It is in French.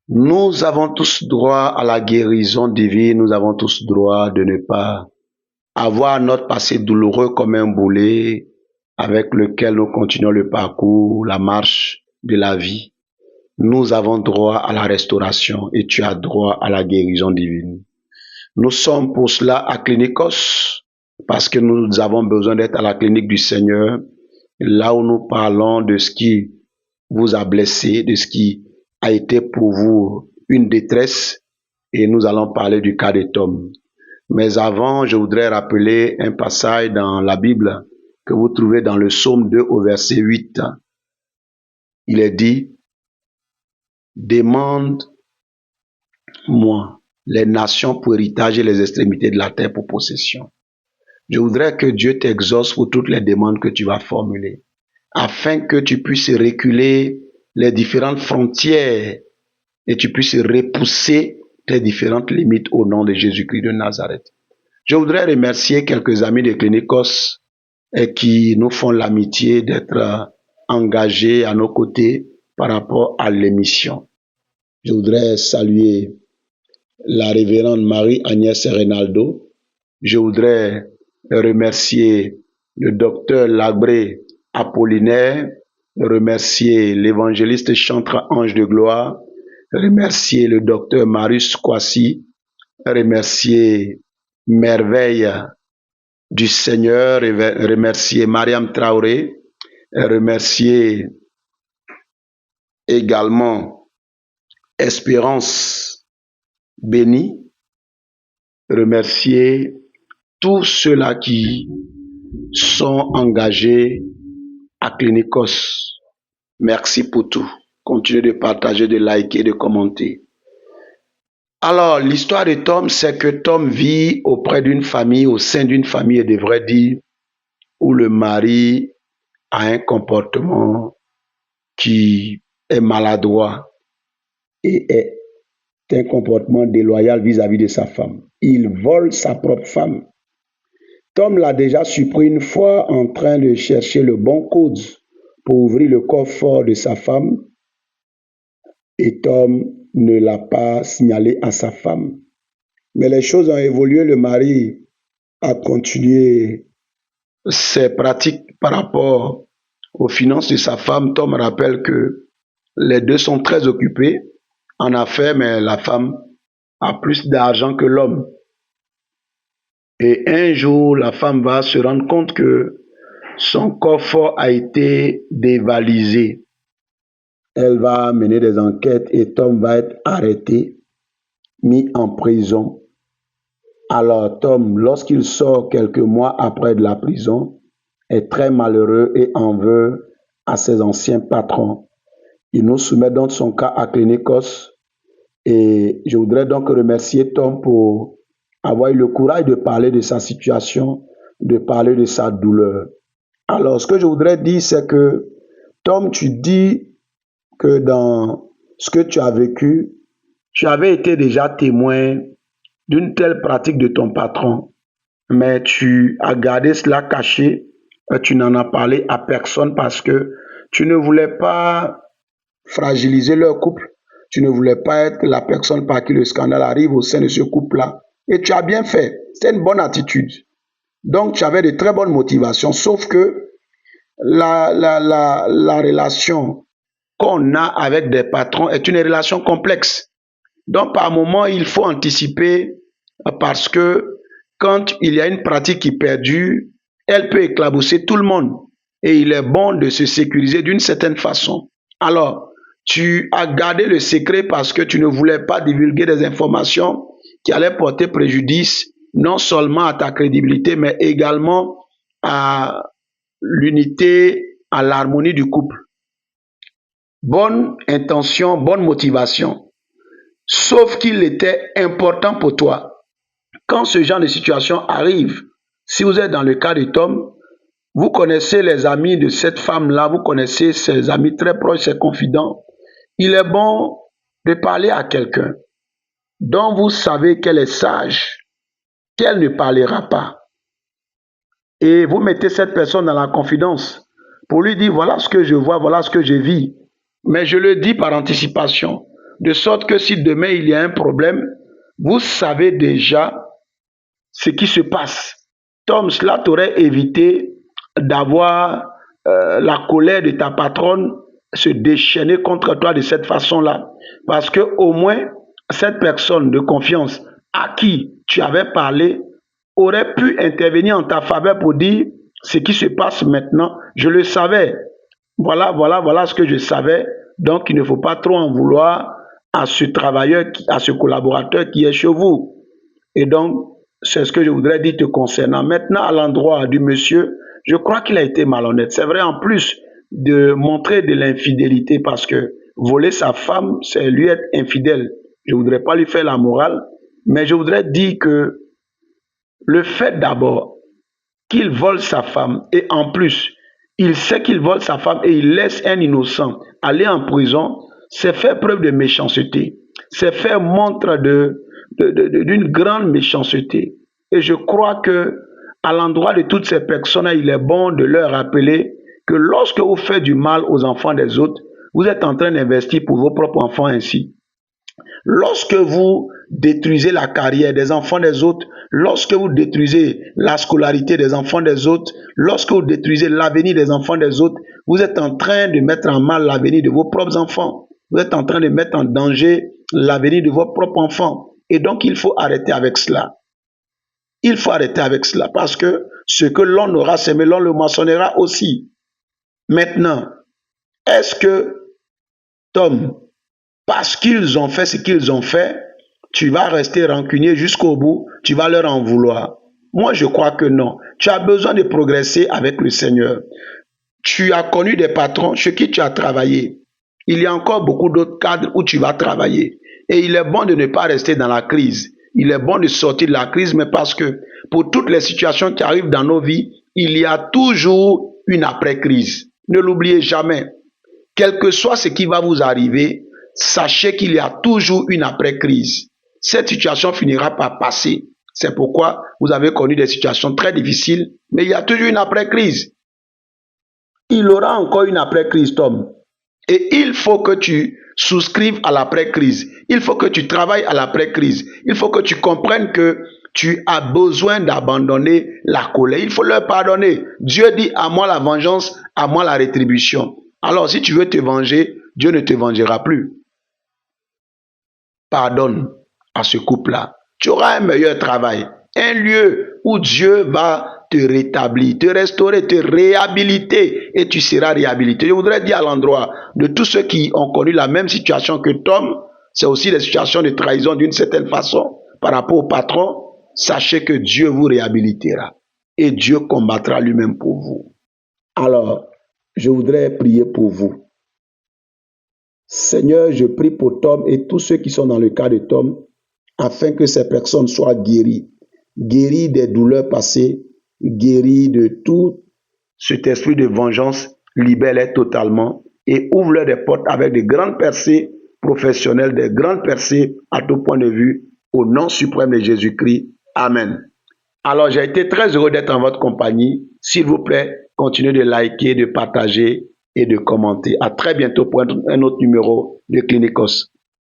Nous avons tous droit à la guérison divine, nous avons tous droit de ne pas avoir notre passé douloureux comme un boulet avec lequel nous continuons le parcours, la marche de la vie. Nous avons droit à la restauration et tu as droit à la guérison divine. Nous sommes pour cela à Clinicos parce que nous avons besoin d'être à la clinique du Seigneur, là où nous parlons de ce qui vous a blessé, de ce qui a été pour vous une détresse et nous allons parler du cas de Tom. Mais avant, je voudrais rappeler un passage dans la Bible que vous trouvez dans le psaume 2 au verset 8. Il est dit, demande-moi les nations pour héritage et les extrémités de la terre pour possession. Je voudrais que Dieu t'exauce pour toutes les demandes que tu vas formuler, afin que tu puisses reculer les différentes frontières et tu puisses repousser tes différentes limites au nom de Jésus-Christ de Nazareth. Je voudrais remercier quelques amis de Clinicos qui nous font l'amitié d'être engagés à nos côtés par rapport à l'émission. Je voudrais saluer la révérende Marie-Agnès Reynaldo. Je voudrais remercier le docteur Labré Apollinaire, remercier l'évangéliste chantre Ange de Gloire, remercier le docteur Marius Kwasi, remercier Merveille du Seigneur, remercier Mariam Traoré, remercier également Espérance Béni, remercier tous ceux-là qui sont engagés à Clinicos. Merci pour tout. Continuez de partager, de liker, de commenter. Alors, l'histoire de Tom, c'est que Tom vit auprès d'une famille, au sein d'une famille, je devrais dire, où le mari a un comportement qui est maladroit et est un comportement déloyal vis-à-vis de sa femme. Il vole sa propre femme. Tom l'a déjà surpris une fois en train de chercher le bon code pour ouvrir le coffre de sa femme et Tom ne l'a pas signalé à sa femme. Mais les choses ont évolué, le mari a continué ses pratiques par rapport aux finances de sa femme. Tom rappelle que les deux sont très occupés en affaires, mais la femme a plus d'argent que l'homme. Et un jour, la femme va se rendre compte que son coffre a été dévalisé. Elle va mener des enquêtes et Tom va être arrêté, mis en prison. Alors Tom, lorsqu'il sort quelques mois après de la prison, est très malheureux et en veut à ses anciens patrons. Il nous soumet donc son cas à Clinicos et je voudrais donc remercier Tom pour avoir eu le courage de parler de sa situation, de parler de sa douleur. Alors, ce que je voudrais dire, c'est que Tom, tu dis que dans ce que tu as vécu, tu avais été déjà témoin d'une telle pratique de ton patron, mais tu as gardé cela caché, et tu n'en as parlé à personne parce que tu ne voulais pas fragiliser leur couple, tu ne voulais pas être la personne par qui le scandale arrive au sein de ce couple-là. Et tu as bien fait, c'est une bonne attitude. Donc, tu avais de très bonnes motivations, sauf que la relation qu'on a avec des patrons est une relation complexe. Donc, par moment, il faut anticiper parce que quand il y a une pratique qui perdure, elle peut éclabousser tout le monde. Et il est bon de se sécuriser d'une certaine façon. Alors, tu as gardé le secret parce que tu ne voulais pas divulguer des informations qui allaient porter préjudice non seulement à ta crédibilité, mais également à l'unité, à l'harmonie du couple. Bonne intention, bonne motivation. Sauf qu'il était important pour toi. Quand ce genre de situation arrive, si vous êtes dans le cas de Tom, vous connaissez les amis de cette femme-là, vous connaissez ses amis très proches, ses confidents. Il est bon de parler à quelqu'un dont vous savez qu'elle est sage, qu'elle ne parlera pas. Et vous mettez cette personne dans la confidence pour lui dire voilà ce que je vois, voilà ce que je vis. Mais je le dis par anticipation. de sorte que si demain il y a un problème, vous savez déjà ce qui se passe. Tom, cela t'aurait évité d'avoir la colère de ta patronne se déchaîner contre toi de cette façon-là. Parce que au moins, cette personne de confiance à qui tu avais parlé aurait pu intervenir en ta faveur pour dire ce qui se passe maintenant. Je le savais. Voilà ce que je savais. Donc, il ne faut pas trop en vouloir à ce travailleur, à ce collaborateur qui est chez vous. Et donc, c'est ce que je voudrais dire te concernant. Maintenant, à l'endroit du monsieur, je crois qu'il a été malhonnête. C'est vrai, en plus de montrer de l'infidélité, parce que voler sa femme, c'est lui être infidèle. Je ne voudrais pas lui faire la morale, mais je voudrais dire que le fait d'abord qu'il vole sa femme, et en plus, il sait qu'il vole sa femme et il laisse un innocent aller en prison, c'est faire preuve de méchanceté. C'est faire montre d'une grande méchanceté. Et je crois que à l'endroit de toutes ces personnes, il est bon de leur rappeler que lorsque vous faites du mal aux enfants des autres, vous êtes en train d'investir pour vos propres enfants ainsi. Lorsque vous détruisez la carrière des enfants des autres, lorsque vous détruisez la scolarité des enfants des autres, lorsque vous détruisez l'avenir des enfants des autres, vous êtes en train de mettre en mal l'avenir de vos propres enfants. Vous êtes en train de mettre en danger l'avenir de vos propres enfants. Et donc, il faut arrêter avec cela. Il faut arrêter avec cela parce que ce que l'on aura semé, l'on le moissonnera aussi. Maintenant, est-ce que, Tom, parce qu'ils ont fait ce qu'ils ont fait, tu vas rester rancunier jusqu'au bout, tu vas leur en vouloir? Moi, je crois que non. Tu as besoin de progresser avec le Seigneur. Tu as connu des patrons chez qui tu as travaillé. Il y a encore beaucoup d'autres cadres où tu vas travailler. Et il est bon de ne pas rester dans la crise. Il est bon de sortir de la crise, mais parce que pour toutes les situations qui arrivent dans nos vies, il y a toujours une après-crise. Ne l'oubliez jamais. Quel que soit ce qui va vous arriver, sachez qu'il y a toujours une après-crise. Cette situation finira par passer. C'est pourquoi vous avez connu des situations très difficiles, mais il y a toujours une après-crise. Il aura encore une après-crise, Tom. Et il faut que tu souscrives à l'après-crise. Il faut que tu travailles à l'après-crise. Il faut que tu comprennes que tu as besoin d'abandonner la colère. Il faut leur pardonner. Dieu dit à moi la vengeance, à moi la rétribution. Alors si tu veux te venger, Dieu ne te vengera plus. Pardonne à ce couple-là. Tu auras un meilleur travail. Un lieu où Dieu va te rétablir, te restaurer, te réhabiliter et tu seras réhabilité. Je voudrais dire à l'endroit de tous ceux qui ont connu la même situation que Tom, c'est aussi des situations de trahison d'une certaine façon par rapport au patron. Sachez que Dieu vous réhabilitera et Dieu combattra lui-même pour vous. Alors, je voudrais prier pour vous. Seigneur, je prie pour Tom et tous ceux qui sont dans le cas de Tom, afin que ces personnes soient guéries des douleurs passées, guéries de tout cet esprit de vengeance, libère-les totalement et ouvre-leur des portes avec de grandes percées professionnelles, des grandes percées à tout point de vue, au nom suprême de Jésus-Christ. Amen. Alors, j'ai été très heureux d'être en votre compagnie. S'il vous plaît, continuez de liker, de partager et de commenter. À très bientôt pour un autre numéro de Clinicos.